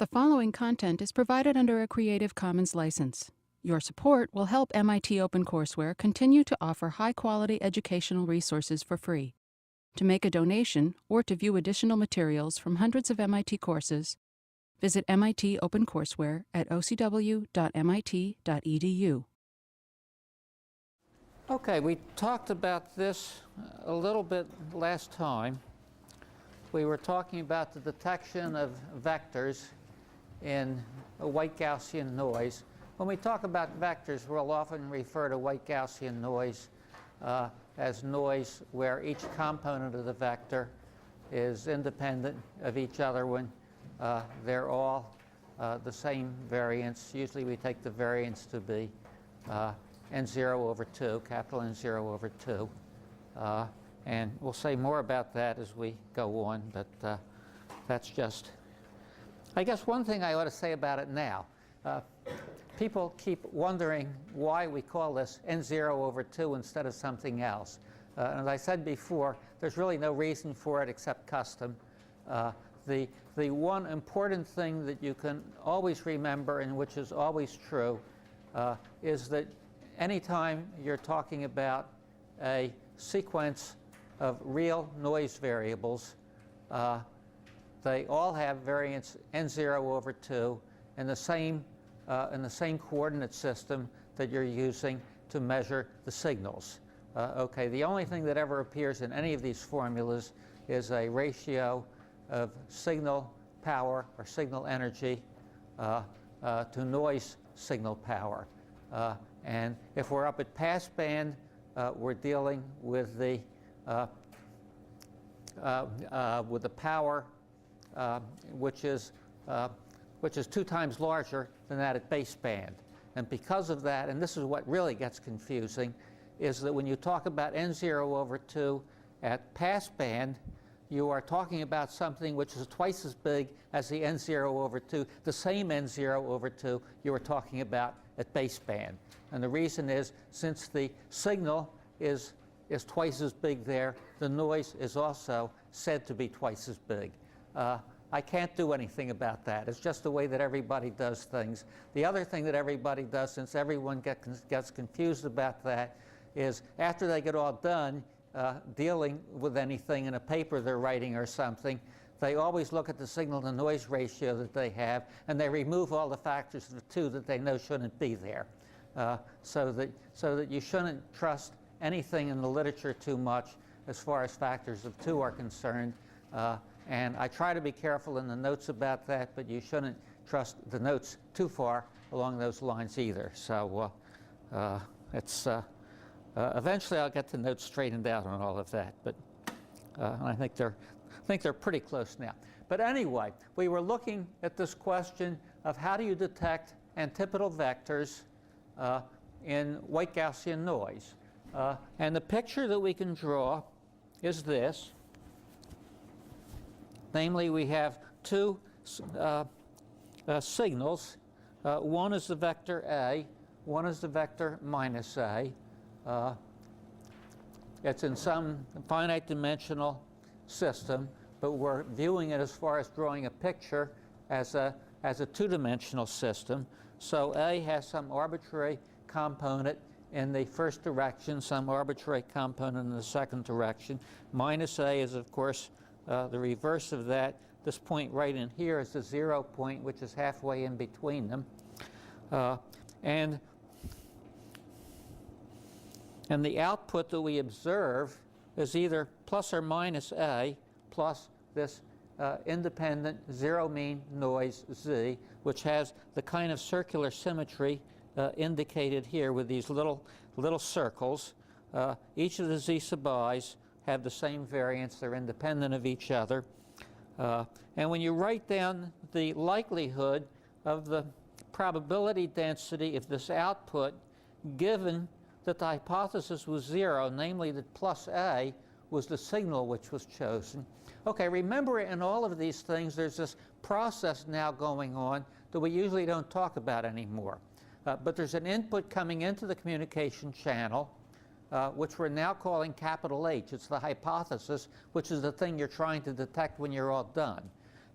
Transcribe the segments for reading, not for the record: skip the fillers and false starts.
The following content is provided under a Creative Commons license. Your support will help MIT OpenCourseware continue to offer high-quality educational resources for free. To make a donation or to view additional materials from hundreds of MIT courses, visit MIT OpenCourseware at ocw.mit.edu. Okay, we talked about this a little bit last time. We were talking about the detection of vectors in a white Gaussian noise. When we talk about vectors, we'll often refer to white Gaussian noise as noise where each component of the vector is independent of each other when they're all the same variance. Usually we take the variance to be n0 over 2, capital N0 over 2. And we'll say more about that as we go on, but that's just, I guess one thing I ought to say about it now. People keep wondering why we call this N0 over 2 instead of something else. And as I said before, there's really no reason for it except custom. The one important thing that you can always remember, and which is always true, is that anytime you're talking about a sequence of real noise variables, they all have variance n0 over 2 in the same coordinate system that you're using to measure the signals. Okay, the only thing that ever appears in any of these formulas is a ratio of signal power or signal energy to noise signal power. And if we're up at passband, we're dealing with the power which is 2 times larger than that at baseband. And because of that, and this is what really gets confusing, is that when you talk about n0 over 2 at passband, you are talking about something which is twice as big as the n0 over 2, the same n0 over 2 you were talking about at baseband. And the reason is, since the signal is twice as big there, the noise is also said to be twice as big. I can't do anything about that. It's just the way that everybody does things. The other thing that everybody does, since everyone gets confused about that, is after they get all done dealing with anything in a paper they're writing or something, they always look at the signal-to-noise ratio that they have, and they remove all the factors of the 2 that they know shouldn't be there. So that you shouldn't trust anything in the literature too much as far as factors of 2 are concerned. And I try to be careful in the notes about that, but you shouldn't trust the notes too far along those lines either. So eventually I'll get the notes straightened out on all of that, but I think they're pretty close now. But anyway, we were looking at this question of how do you detect antipodal vectors in white Gaussian noise. And the picture that we can draw is this. Namely, we have 2 signals. One is the vector A, one is the vector minus A. It's in some finite dimensional system, but we're viewing it as far as drawing a picture as a 2-dimensional system. So A has some arbitrary component in the first direction, some arbitrary component in the second direction. Minus A is, of course, the reverse of that. This point right in here is the 0 point, which is halfway in between them. And the output that we observe is either plus or minus A plus this independent zero mean noise Z, which has the kind of circular symmetry indicated here with these little circles. Each of the Z sub i's have the same variance. They're independent of each other. And when you write down the likelihood of the probability density of this output, given that the hypothesis was 0, namely that plus A was the signal which was chosen. Okay, remember in all of these things there's this process now going on that we usually don't talk about anymore. But there's an input coming into the communication channel, which we're now calling capital H. It's the hypothesis, which is the thing you're trying to detect when you're all done.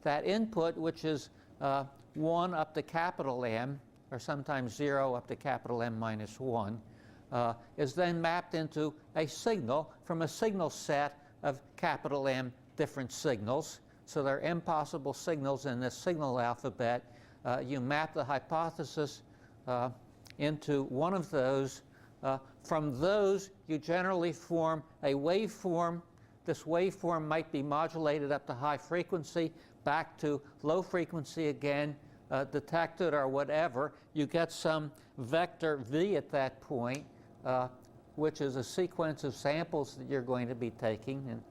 That input, which is 1 up to capital M, or sometimes 0 up to capital M minus 1, is then mapped into a signal from a signal set of capital M different signals. So there are m possible signals in this signal alphabet. You map the hypothesis into one of those. From those, you generally form a waveform. This waveform might be modulated up to high frequency, back to low frequency again, detected or whatever. You get some vector v at that point, which is a sequence of samples that you're going to be taking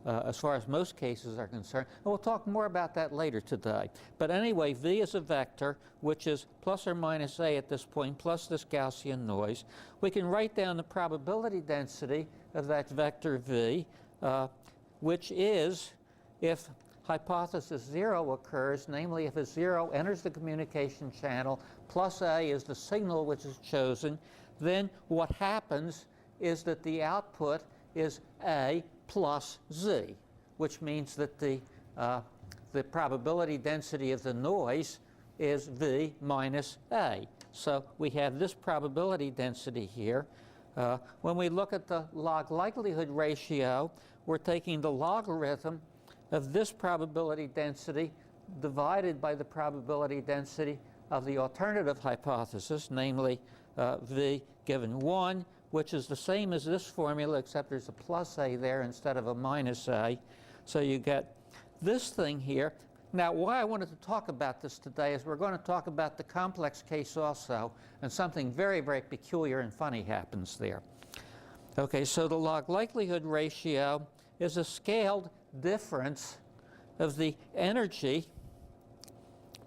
as far as most cases are concerned. And we'll talk more about that later today. But anyway, v is a vector, which is plus or minus a at this point, plus this Gaussian noise. We can write down the probability density of that vector v, which is, if hypothesis 0 occurs, namely if a 0 enters the communication channel, plus a is the signal which is chosen, then what happens is that the output is a plus z, which means that the probability density of the noise is v minus a. So we have this probability density here. When we look at the log likelihood ratio, we're taking the logarithm of this probability density divided by the probability density of the alternative hypothesis, namely v given 1, which is the same as this formula, except there's a plus a there instead of a minus a. So you get this thing here. Now, why I wanted to talk about this today is we're going to talk about the complex case also, and something very, very peculiar and funny happens there. Okay, so the log likelihood ratio is a scaled difference of the energy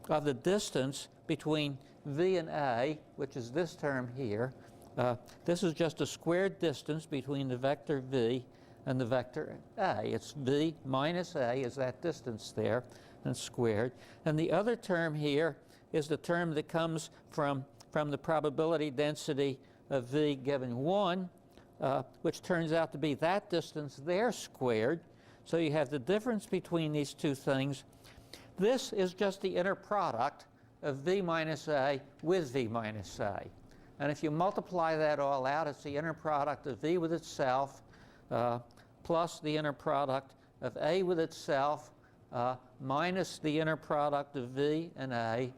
of the distance between v and a, which is this term here. This is just a squared distance between the vector v and the vector a. It's v minus a is that distance there, and squared. And the other term here is the term that comes from the probability density of v given 1, which turns out to be that distance there squared. So you have the difference between these two things. This is just the inner product of v minus a with v minus a. And if you multiply that all out, it's the inner product of v with itself plus the inner product of a with itself minus the inner product of v and a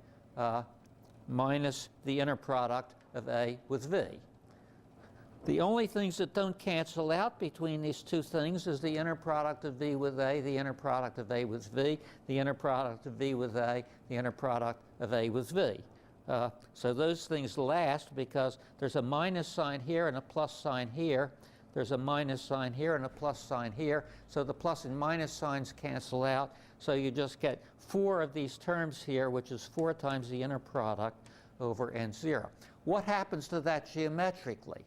minus the inner product of a with v. The only things that don't cancel out between these two things is the inner product of v with a, the inner product of a with v, the inner product of v with a, the inner product of a with v. So those things last because there's a minus sign here and a plus sign here. There's a minus sign here and a plus sign here. So the plus and minus signs cancel out. So you just get 4 of these terms here, which is 4 times the inner product over n0. What happens to that geometrically?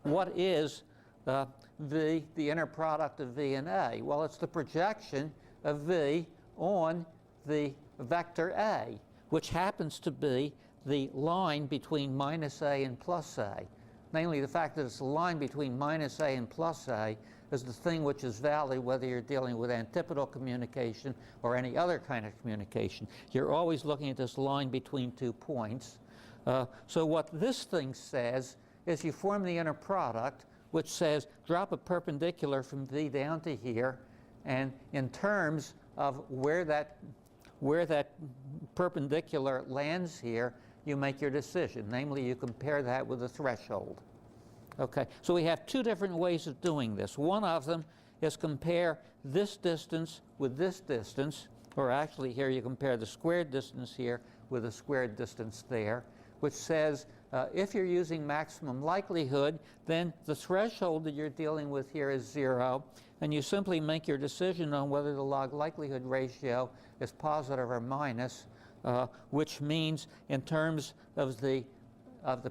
What is v, the inner product of v and a? Well, it's the projection of v on the vector a, which happens to be the line between minus a and plus a. Namely, the fact that it's a line between minus a and plus a is the thing which is valid whether you're dealing with antipodal communication or any other kind of communication. You're always looking at this line between 2 points. So what this thing says is you form the inner product, which says drop a perpendicular from v down to here, and in terms of where that perpendicular lands here, you make your decision. Namely, you compare that with the threshold. Okay, so we have 2 different ways of doing this. One of them is compare this distance with this distance, or actually here you compare the squared distance here with the squared distance there, which says if you're using maximum likelihood, then the threshold that you're dealing with here is 0, and you simply make your decision on whether the log likelihood ratio is positive or minus, which means in terms of the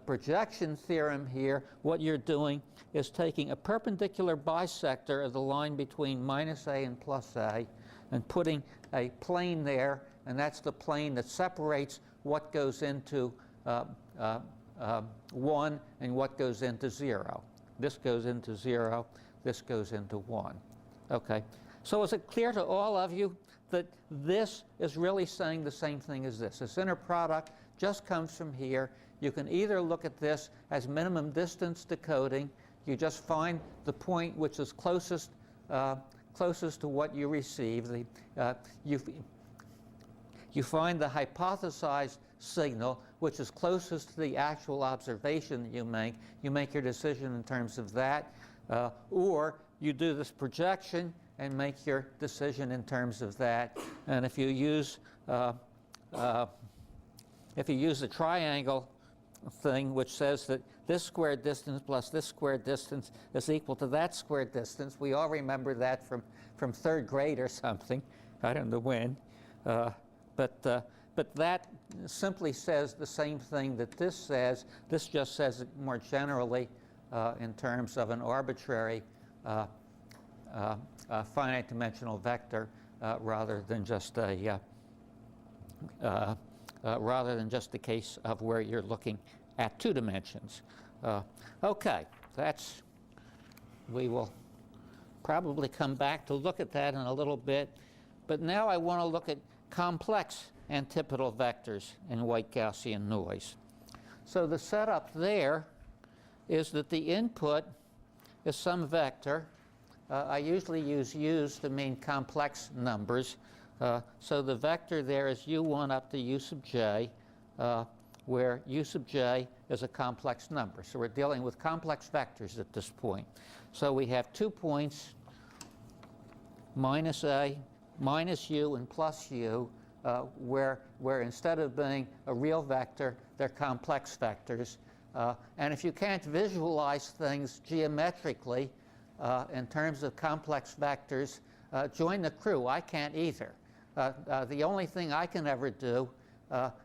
projection theorem here, what you're doing is taking a perpendicular bisector of the line between minus a and plus a and putting a plane there, and that's the plane that separates what goes into 1 and what goes into 0. This goes into 0, this goes into 1. Okay, So is it clear to all of you that this is really saying the same thing as this? This inner product just comes from here. You can either look at this as minimum distance decoding. You just find the point which is closest to what you receive. You find the hypothesized signal, which is closest to the actual observation that you make. You make your decision in terms of that. Or you do this projection and make your decision in terms of that. And if you use the triangle thing, which says that this squared distance plus this squared distance is equal to that squared distance, we all remember that from third grade or something. I don't know when. But that simply says the same thing that this says. This just says it more generally in terms of an arbitrary finite dimensional vector rather than just a case of where you're looking at 2 dimensions. Okay, we will probably come back to look at that in a little bit. But now I want to look at complex antipodal vectors in white Gaussian noise. So the setup there is that the input is some vector. I usually use u's to mean complex numbers. So the vector there is u1 up to u sub j, where u sub j is a complex number. So we're dealing with complex vectors at this point. So we have 2 points, minus a, minus u, and plus u, where instead of being a real vector, they're complex vectors. And if you can't visualize things geometrically in terms of complex vectors, join the crew. I can't either. The only thing I can ever do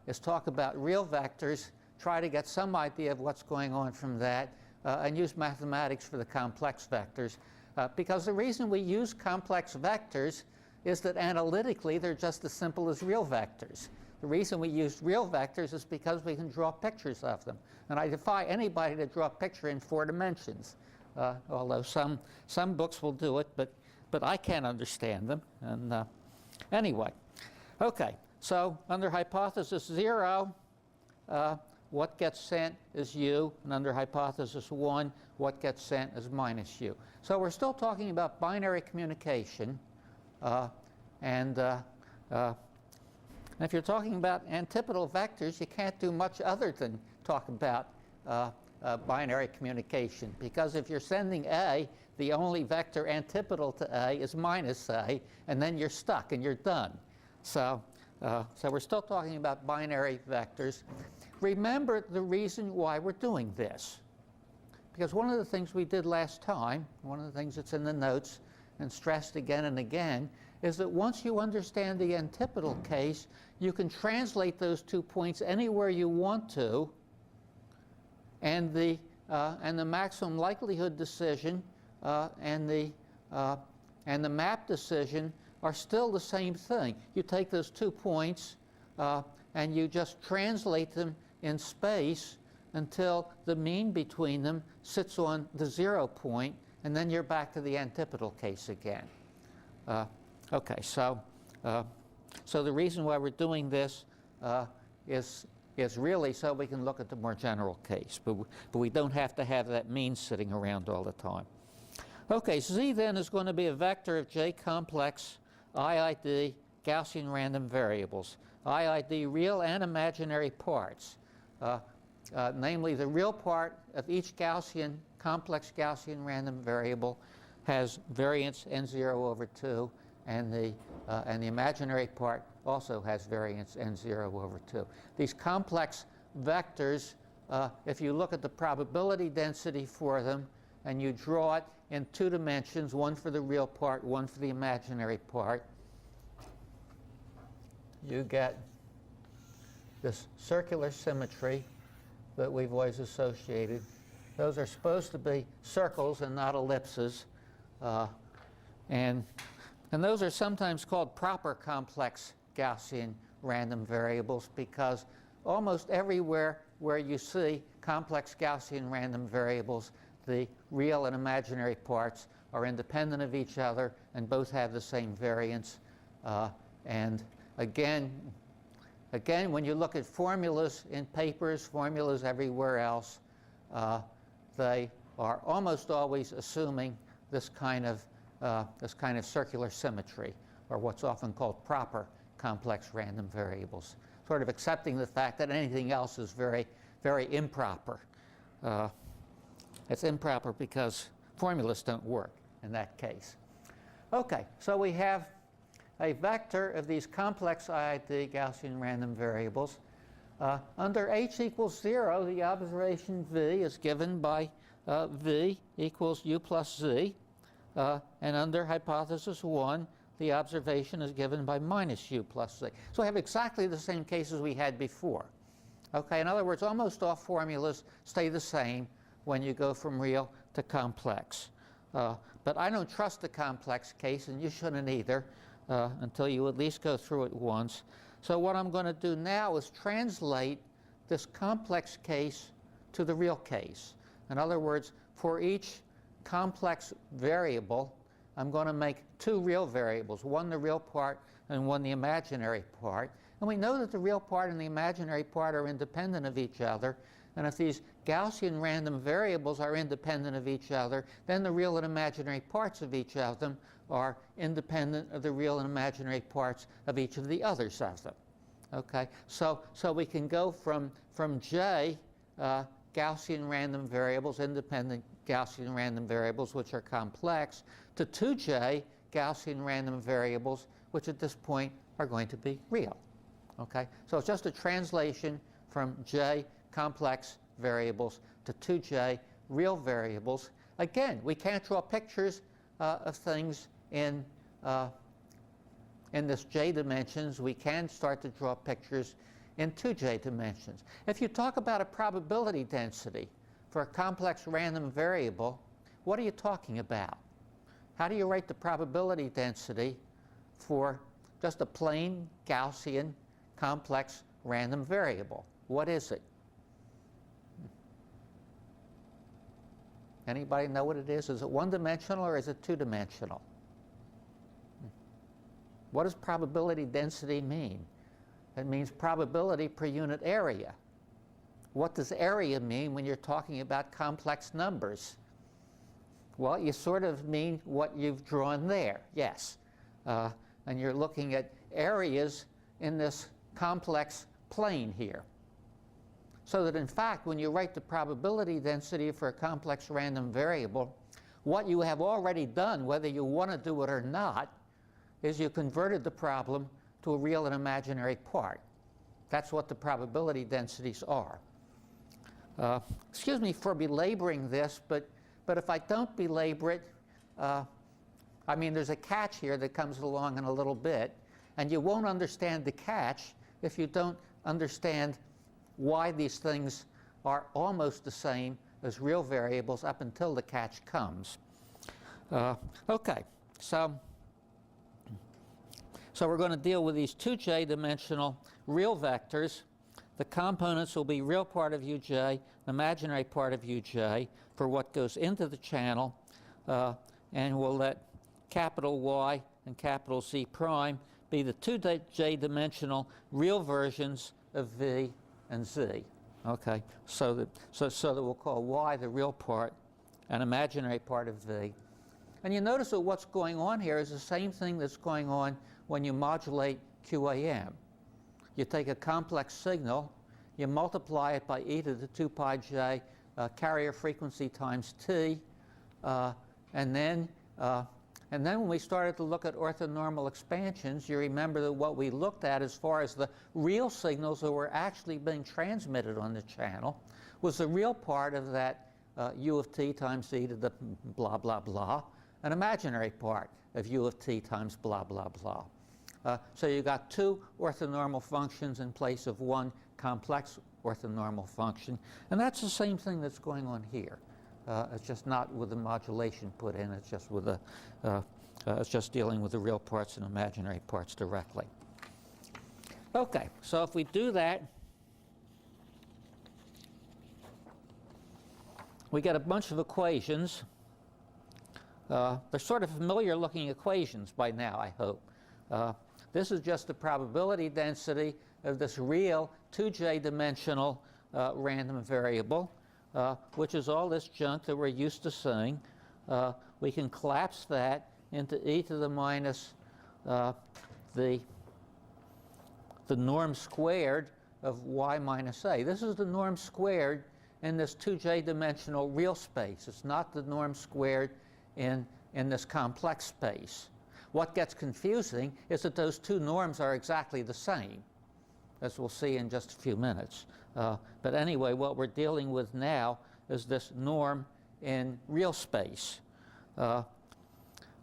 is talk about real vectors, try to get some idea of what's going on from that, and use mathematics for the complex vectors. Because the reason we use complex vectors is that analytically they're just as simple as real vectors. The reason we use real vectors is because we can draw pictures of them. And I defy anybody to draw a picture in 4 dimensions, although some books will do it, but I can't understand them. And anyway, okay, so under hypothesis 0, what gets sent is u, and under hypothesis 1, what gets sent is minus u. So we're still talking about binary communication, and if you're talking about antipodal vectors, you can't do much other than talk about binary communication, because if you're sending a, the only vector antipodal to a is minus a, and then you're stuck and you're done. So we're still talking about binary vectors. Remember the reason why we're doing this. Because one of the things we did last time, one of the things that's in the notes and stressed again and again, is that once you understand the antipodal case, you can translate those 2 points anywhere you want to, and the maximum likelihood decision and the map decision are still the same thing. You take those 2 points and you just translate them in space until the mean between them sits on the 0 point, and then you're back to the antipodal case again. Okay, so the reason why we're doing this is really so we can look at the more general case, but we don't have to have that mean sitting around all the time. Okay, Z then is going to be a vector of J complex IID Gaussian random variables. IID real and imaginary parts, namely the real part of each complex Gaussian random variable has variance n0/2, and the imaginary part also has variance n0/2. These complex vectors, if you look at the probability density for them and you draw it in 2 dimensions, one for the real part, one for the imaginary part, you get this circular symmetry that we've always associated. Those are supposed to be circles and not ellipses. And those are sometimes called proper complex Gaussian random variables, because almost everywhere where you see complex Gaussian random variables, the real and imaginary parts are independent of each other, and both have the same variance. And again, when you look at formulas in papers, formulas everywhere else, they are almost always assuming this kind of circular symmetry, or what's often called proper complex random variables, sort of accepting the fact that anything else is very, very improper. It's improper because formulas don't work in that case. Okay, so we have a vector of these complex IID Gaussian random variables. Under h equals 0, the observation v is given by v equals u plus z. And under hypothesis 1, the observation is given by minus u plus z. So we have exactly the same cases we had before. Okay, in other words, almost all formulas stay the same when you go from real to complex. But I don't trust the complex case, and you shouldn't either, until you at least go through it once. So what I'm going to do now is translate this complex case to the real case. In other words, for each complex variable, I'm going to make two real variables, one the real part and one the imaginary part. And we know that the real part and the imaginary part are independent of each other. And if these Gaussian random variables are independent of each other, then the real and imaginary parts of each of them are independent of the real and imaginary parts of each of the others of them. Okay, so we can go from J Gaussian random variables, independent Gaussian random variables, which are complex, to 2J Gaussian random variables, which at this point are going to be real. Okay, so it's just a translation from J complex variables to 2J real variables. Again, we can't draw pictures of things in this J dimensions. We can start to draw pictures in 2J dimensions. If you talk about a probability density for a complex random variable, what are you talking about? How do you write the probability density for just a plain Gaussian complex random variable? What is it? Anybody know what it is? Is it one-dimensional or is it two-dimensional? What does probability density mean? It means probability per unit area. What does area mean when you're talking about complex numbers? Well, you sort of mean what you've drawn there, yes. And you're looking at areas in this complex plane here. So that in fact, when you write the probability density for a complex random variable, what you have already done, whether you want to do it or not, is you converted the problem to a real and imaginary part. That's what the probability densities are. Excuse me for belaboring this, but if I don't belabor it, I mean, there's a catch here that comes along in a little bit, and you won't understand the catch if you don't understand why these things are almost the same as real variables up until the catch comes. Okay, so we're going to deal with these 2J dimensional real vectors. The components will be real part of Uj, imaginary part of Uj for what goes into the channel, and we'll let capital Y and capital Z prime be the 2J dimensional real versions of V and Z. Okay, so that we'll call Y the real part and imaginary part of V. And you notice that what's going on here is the same thing that's going on when you modulate QAM. You take a complex signal, you multiply it by e to the 2 pi j carrier frequency times t, and then when we started to look at orthonormal expansions, you remember that what we looked at as far as the real signals that were actually being transmitted on the channel was the real part of that u of t times e to the blah, blah, blah, an imaginary part of u of t times blah, blah, blah. So you got two orthonormal functions in place of one complex orthonormal function. And that's the same thing that's going on here. It's just not with the modulation put in. It's just with it's just dealing with the real parts and imaginary parts directly. Okay, so if we do that, we get a bunch of equations They're sort of familiar looking equations by now, I hope. This is just the probability density of this real 2J dimensional random variable, which is all this junk that we're used to seeing. We can collapse that into e to the minus the norm squared of y minus a. This is the norm squared in this 2J dimensional real space. It's not the norm squared in this complex space. What gets confusing is that those two norms are exactly the same, as we'll see in just a few minutes. But anyway, what we're dealing with now is this norm in real space.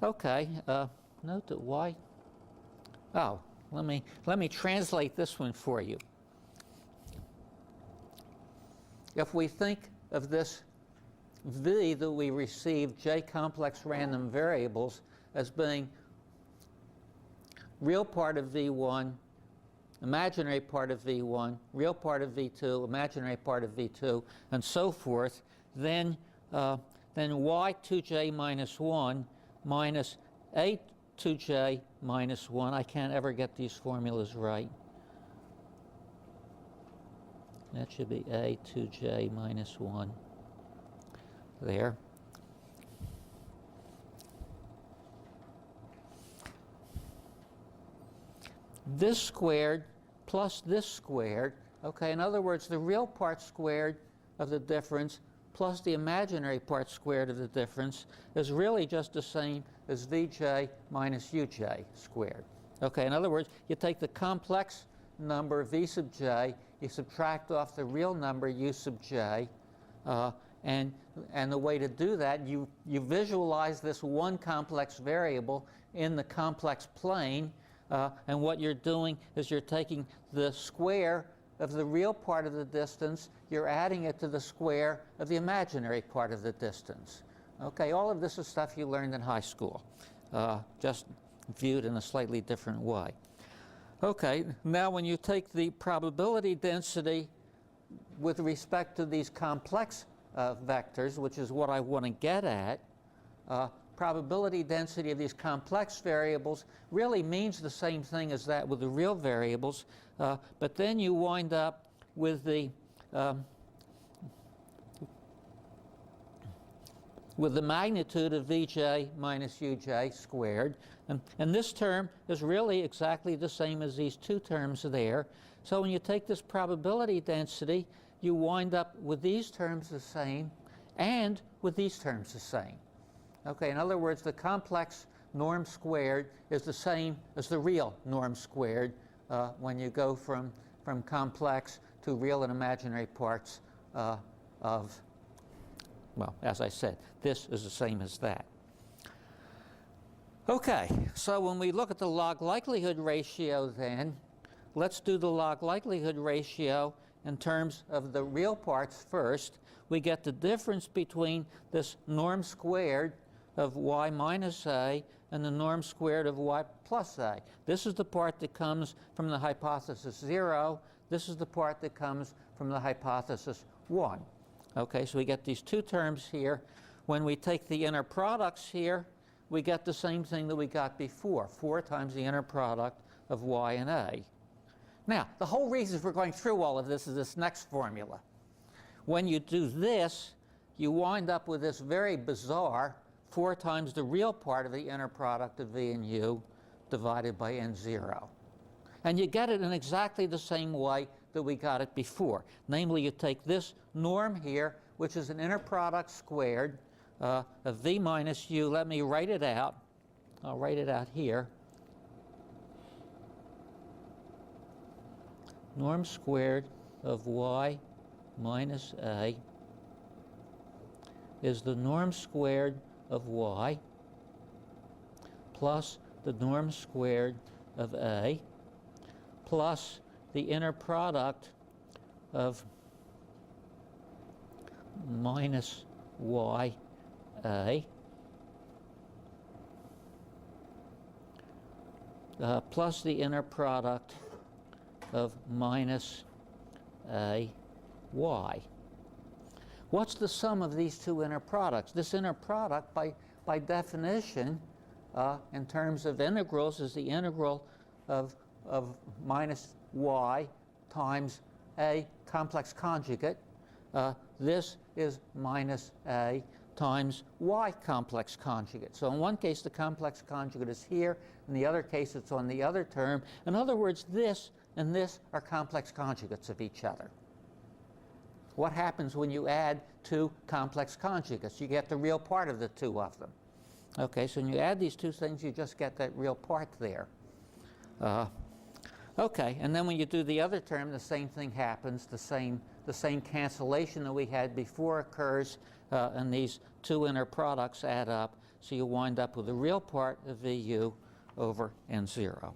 Okay, note that y. Oh, let me translate this one for you. If we think of this v that we receive, j complex random variables, as being real part of v1, imaginary part of v1, real part of v2, imaginary part of v2, and so forth, then y 2j minus 1 minus a 2j minus 1. I can't ever get these formulas right. That should be a 2j minus 1 there. This squared plus this squared, okay, in other words, the real part squared of the difference plus the imaginary part squared of the difference is really just the same as vj minus uj squared. Okay, in other words, you take the complex number v sub j, you subtract off the real number u sub j, and the way to do that, you visualize this one complex variable in the complex plane, and what you're doing is you're taking the square of the real part of the distance, you're adding it to the square of the imaginary part of the distance. Okay, all of this is stuff you learned in high school, just viewed in a slightly different way. Okay, now when you take the probability density with respect to these complex vectors, which is what I want to get at, probability density of these complex variables really means the same thing as that with the real variables, but then you wind up with the magnitude of vj minus uj squared, and this term is really exactly the same as these two terms there. So when you take this probability density, you wind up with these terms the same and with these terms the same. Okay, in other words, the complex norm squared is the same as the real norm squared when you go from complex to real and imaginary parts of, well, as I said, this is the same as that. Okay, so when we look at the log likelihood ratio then, let's do the log likelihood ratio in terms of the real parts first. We get the difference between this norm squared of y minus a and the norm squared of y plus a. This is the part that comes from the hypothesis 0. This is the part that comes from the hypothesis 1. Okay, so we get these two terms here. When we take the inner products here, we get the same thing that we got before, 4 times the inner product of y and a. Now, the whole reason for going through all of this is this next formula. When you do this, you wind up with this very bizarre 4 times the real part of the inner product of v and u divided by n0. And you get it in exactly the same way that we got it before. Namely, you take this norm here, which is an inner product squared of v minus u. Let me write it out. I'll write it out here. Norm squared of y minus a is the norm squared of y plus the norm squared of a plus the inner product of minus y a plus the inner product of minus a y. What's the sum of these two inner products? This inner product, by by definition, in terms of integrals, is the integral of minus y times a complex conjugate. This is minus a times y complex conjugate. So in one case, the complex conjugate is here. In the other case, it's on the other term. In other words, this and this are complex conjugates of each other. What happens when you add two complex conjugates? You get the real part of the two of them. Okay, so when you add these two things, you just get that real part there. Okay, and then when you do the other term, the same thing happens. The same cancellation that we had before occurs, and these two inner products add up. So you wind up with the real part of VU over N0.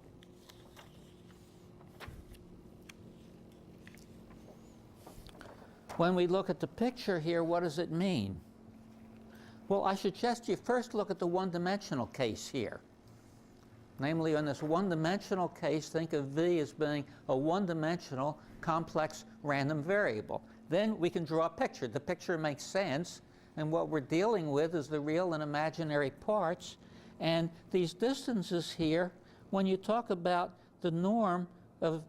When we look at the picture here, what does it mean? Well, I suggest you first look at the one-dimensional case here. Namely, in this one-dimensional case, think of V as being a one-dimensional complex random variable. Then we can draw a picture. The picture makes sense, and what we're dealing with is the real and imaginary parts. And these distances here, when you talk about the norm of